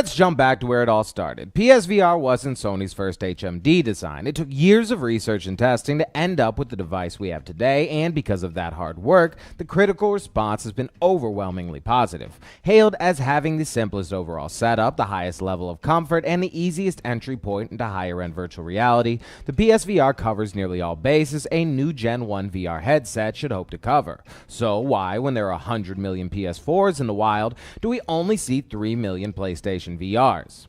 Let's jump back to where it all started. PSVR wasn't Sony's first HMD design. It took years of research and testing to end up with the device we have today, and because of that hard work, the critical response has been overwhelmingly positive. Hailed as having the simplest overall setup, the highest level of comfort, and the easiest entry point into higher-end virtual reality, the PSVR covers nearly all bases a new Gen 1 VR headset should hope to cover. So why, when there are 100 million PS4s in the wild, do we only see 3 million PlayStation VRs?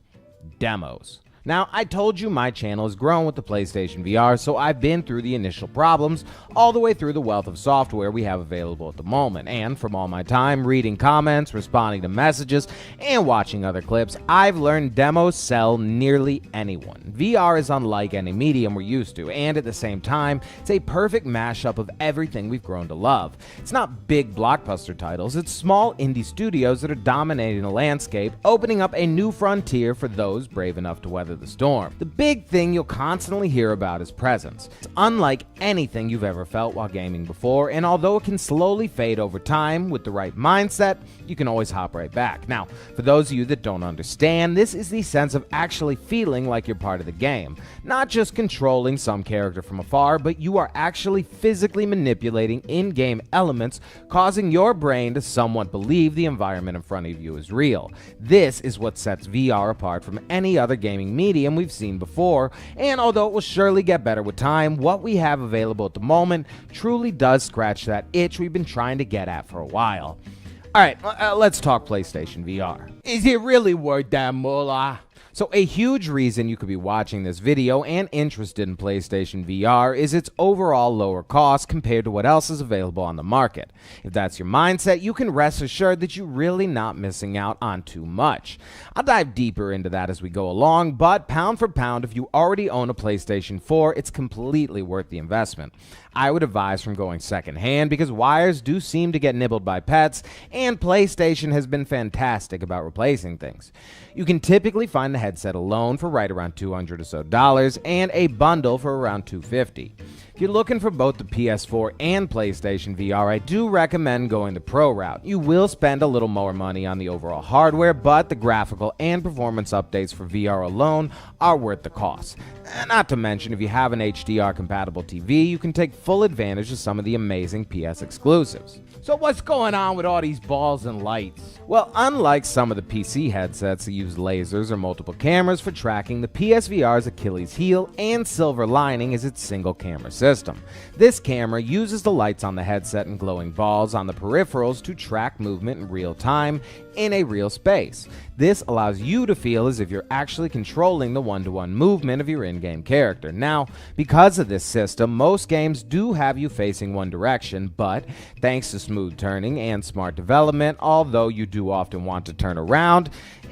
Demos. Now, I told you my channel has grown with the PlayStation VR, so I've been through the initial problems all the way through the wealth of software we have available at the moment, and from all my time reading comments, responding to messages, and watching other clips, I've learned demos sell nearly anyone. VR is unlike any medium we're used to, and at the same time, it's a perfect mashup of everything we've grown to love. It's not big blockbuster titles, it's small indie studios that are dominating the landscape, opening up a new frontier for those brave enough to weather the storm. The big thing you'll constantly hear about is presence. It's unlike anything you've ever felt while gaming before, and although it can slowly fade over time, with the right mindset, you can always hop right back. Now, for those of you that don't understand, this is the sense of actually feeling like you're part of the game. Not just controlling some character from afar, but you are actually physically manipulating in-game elements, causing your brain to somewhat believe the environment in front of you is real. This is what sets VR apart from any other gaming medium we've seen before, and although it will surely get better with time, what we have available at the moment truly does scratch that itch we've been trying to get at for a while. Alright, let's talk PlayStation VR. Is it really worth that moolah? So a huge reason you could be watching this video and interested in PlayStation VR is its overall lower cost compared to what else is available on the market. If that's your mindset, you can rest assured that you're really not missing out on too much. I'll dive deeper into that as we go along, but pound for pound, if you already own a PlayStation 4, it's completely worth the investment. I would advise from going secondhand because wires do seem to get nibbled by pets, and PlayStation has been fantastic about replacing things. You can typically find the headset alone for right around $200 or so, and a bundle for around $250. If you're looking for both the PS4 and PlayStation VR, I do recommend going the Pro route. You will spend a little more money on the overall hardware, but the graphical and performance updates for VR alone are worth the cost. Not to mention, if you have an HDR-compatible TV, you can take full advantage of some of the amazing PS exclusives. So what's going on with all these balls and lights? Well, unlike some of the PC headsets that use lasers or multiple cameras for tracking, the PSVR's Achilles heel and silver lining is its single camera system. This camera uses the lights on the headset and glowing balls on the peripherals to track movement in real time in a real space. This allows you to feel as if you're actually controlling the one-to-one movement of your in-game character. Now, because of this system, most games do have you facing one direction, but thanks to smooth turning and smart development, although you do often want to turn around,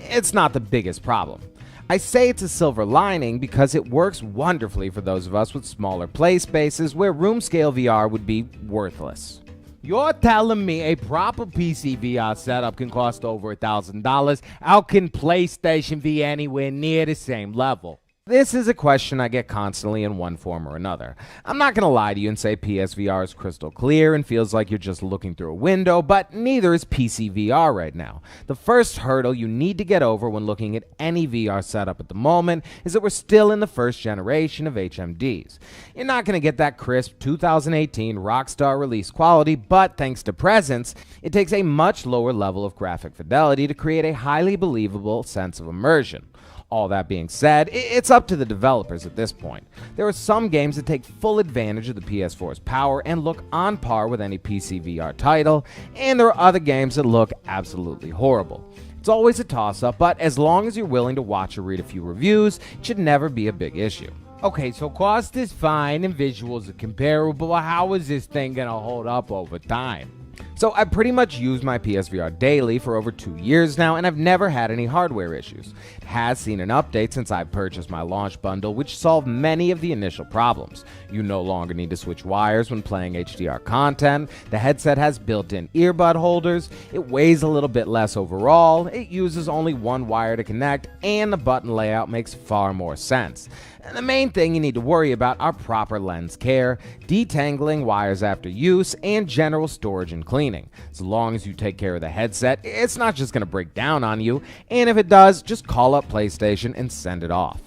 it's not the biggest problem. I say it's a silver lining because it works wonderfully for those of us with smaller play spaces where room-scale VR would be worthless. You're telling me a proper PC VR setup can cost over $1,000? How can PlayStation be anywhere near the same level? This is a question I get constantly in one form or another. I'm not going to lie to you and say PSVR is crystal clear and feels like you're just looking through a window, but neither is PC VR right now. The first hurdle you need to get over when looking at any VR setup at the moment is that we're still in the first generation of HMDs. You're not going to get that crisp 2018 Rockstar release quality, but thanks to presence, it takes a much lower level of graphic fidelity to create a highly believable sense of immersion. All that being said, it's up to the developers at this point. There are some games that take full advantage of the PS4's power and look on par with any PC VR title, and there are other games that look absolutely horrible. It's always a toss-up, but as long as you're willing to watch or read a few reviews, it should never be a big issue. Okay, so cost is fine and visuals are comparable, but how is this thing gonna hold up over time? So I pretty much use my PSVR daily for over 2 years now, and I've never had any hardware issues. It has seen an update since I purchased my launch bundle, which solved many of the initial problems. You no longer need to switch wires when playing HDR content, the headset has built-in earbud holders, it weighs a little bit less overall, it uses only one wire to connect, and the button layout makes far more sense. And the main thing you need to worry about are proper lens care, detangling wires after use, and general storage and cleaning. entertaining. As long as you take care of the headset, it's not just going to break down on you, and if it does, just call up PlayStation and send it off.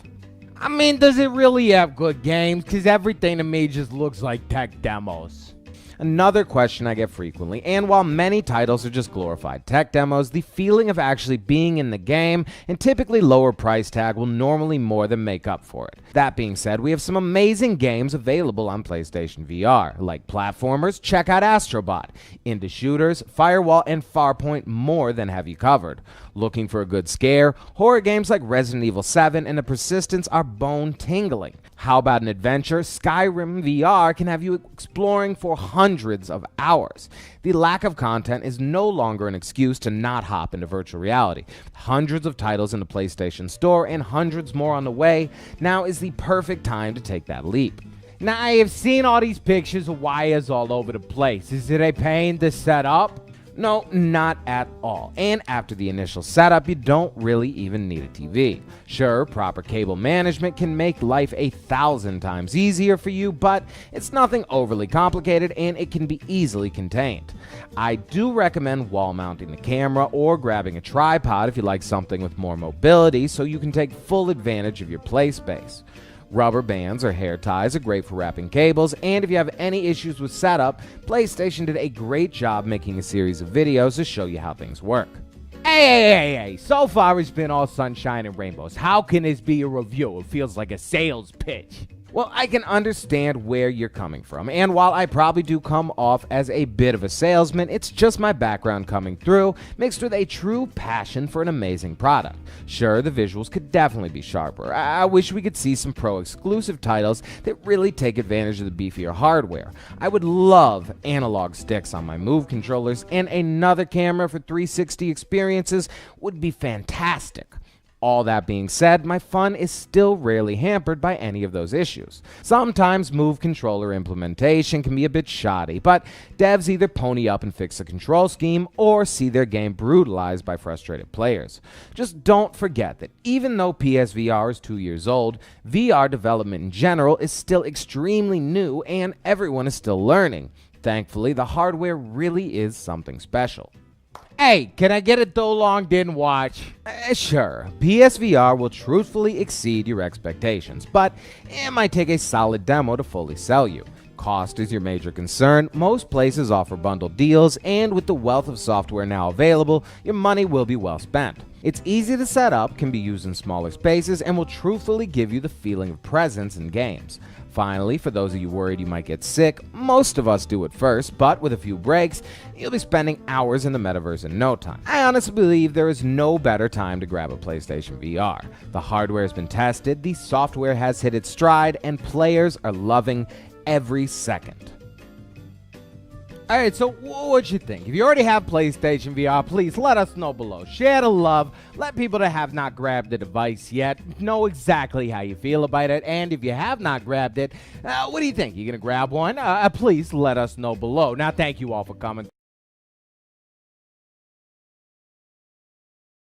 I mean, does it really have good games? Because everything to me just looks like tech demos. Another question I get frequently, and while many titles are just glorified tech demos, the feeling of actually being in the game and typically lower price tag will normally more than make up for it. That being said, we have some amazing games available on PlayStation VR, like platformers, check out Astrobot, indie shooters, Firewall, and Farpoint more than have you covered. Looking for a good scare? Horror games like Resident Evil 7 and The Persistence are bone-tingling. How about an adventure? Skyrim VR can have you exploring for hundreds of hours. The lack of content is no longer an excuse to not hop into virtual reality. Hundreds of titles in the PlayStation Store and hundreds more on the way, now is the perfect time to take that leap. Now, I have seen all these pictures of wires all over the place. Is it a pain to set up? No, not at all. And after the initial setup, you don't really even need a TV. Sure, proper cable management can make life 1,000 times easier for you, but it's nothing overly complicated and it can be easily contained. I do recommend wall mounting the camera or grabbing a tripod if you like something with more mobility so you can take full advantage of your play space. Rubber bands or hair ties are great for wrapping cables, and if you have any issues with setup, PlayStation did a great job making a series of videos to show you how things work. Hey, so far it's been all sunshine and rainbows. How can this be a review? It feels like a sales pitch. Well, I can understand where you're coming from, and while I probably do come off as a bit of a salesman, it's just my background coming through, mixed with a true passion for an amazing product. Sure, the visuals could definitely be sharper. I wish we could see some pro-exclusive titles that really take advantage of the beefier hardware. I would love analog sticks on my Move controllers, and another camera for 360 experiences would be fantastic. All that being said, my fun is still rarely hampered by any of those issues. Sometimes Move controller implementation can be a bit shoddy, but devs either pony up and fix the control scheme or see their game brutalized by frustrated players. Just don't forget that even though PSVR is 2 years old, VR development in general is still extremely new and everyone is still learning. Thankfully, the hardware really is something special. Hey, can I get a though long didn't watch? Sure, PSVR will truthfully exceed your expectations, but it might take a solid demo to fully sell you. Cost is your major concern. Most places offer bundled deals, and with the wealth of software now available, your money will be well spent. It's easy to set up, can be used in smaller spaces, and will truthfully give you the feeling of presence in games. Finally, for those of you worried you might get sick, most of us do at first, but with a few breaks, you'll be spending hours in the metaverse in no time. I honestly believe there is no better time to grab a PlayStation VR. The hardware has been tested, the software has hit its stride, and players are loving every second. Alright, so what you think? If you already have PlayStation VR, please let us know below. Share the love. Let people that have not grabbed the device yet know exactly how you feel about it. And if you have not grabbed it, what do you think? You gonna grab one? Please let us know below. Now, thank you all for coming.